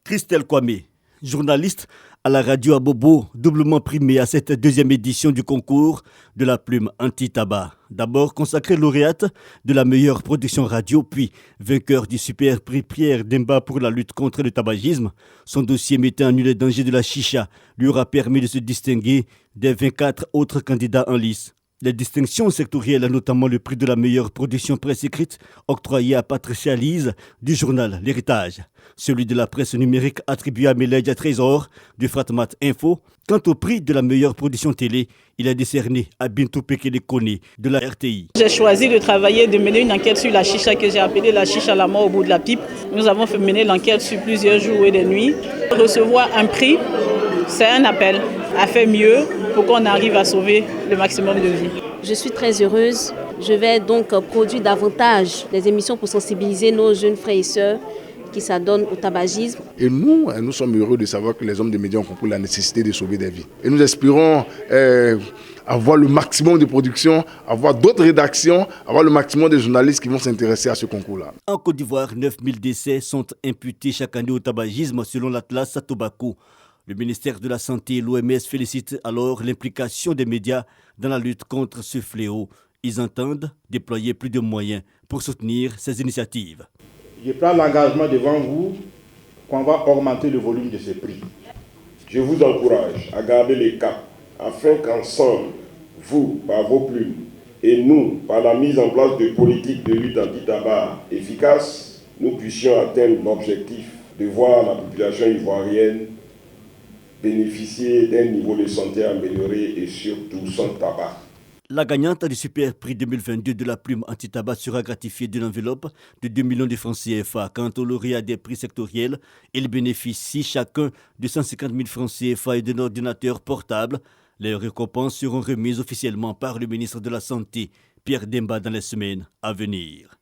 Christelle Kwame, journaliste à la radio Abobo, doublement primée à cette deuxième édition du concours de la plume anti-tabac. D'abord consacrée lauréate de la meilleure production radio, puis vainqueur du super prix Pierre Demba pour la lutte contre le tabagisme, son dossier mettant en nu les dangers de la chicha lui aura permis de se distinguer des 24 autres candidats en lice. Les distinctions sectorielles, notamment le prix de la meilleure production presse écrite, octroyé à Patricia Lise du journal L'Héritage. Celui de la presse numérique attribué à Mélédia Trésor du Fratmat Info. Quant au prix de la meilleure production télé, il est décerné à Bintou Pekele Kone de la RTI. J'ai choisi de travailler, de mener une enquête sur la chicha que j'ai appelée la chicha à la mort au bout de la pipe. Nous avons mené l'enquête sur plusieurs jours et des nuits. Recevoir un prix, c'est un appel à faire mieux pour qu'on arrive à sauver le maximum de vies. Je suis très heureuse. Je vais donc produire davantage des émissions pour sensibiliser nos jeunes frères et sœurs qui s'adonnent au tabagisme. Et nous sommes heureux de savoir que les hommes de médias ont compris la nécessité de sauver des vies. Et nous espérons avoir le maximum de production, avoir d'autres rédactions, avoir le maximum de journalistes qui vont s'intéresser à ce concours-là. En Côte d'Ivoire, 9000 décès sont imputés chaque année au tabagisme selon l'Atlas Tobacco. Le ministère de la Santé et l'OMS félicitent alors l'implication des médias dans la lutte contre ce fléau. Ils entendent déployer plus de moyens pour soutenir ces initiatives. Je prends l'engagement devant vous qu'on va augmenter le volume de ces prix. Je vous encourage à garder les caps afin qu'ensemble, vous, par vos plumes, et nous, par la mise en place de politiques de lutte anti-tabac efficaces, nous puissions atteindre l'objectif de voir la population ivoirienne bénéficier d'un niveau de santé amélioré et surtout sans tabac. La gagnante du Super Prix 2022 de la plume anti-tabac sera gratifiée d'une enveloppe de 2 millions de francs CFA. Quant aux lauréats des prix sectoriels, ils bénéficient chacun de 150 000 francs CFA et d'un ordinateur portable. Les récompenses seront remises officiellement par le ministre de la Santé, Pierre Demba, dans les semaines à venir.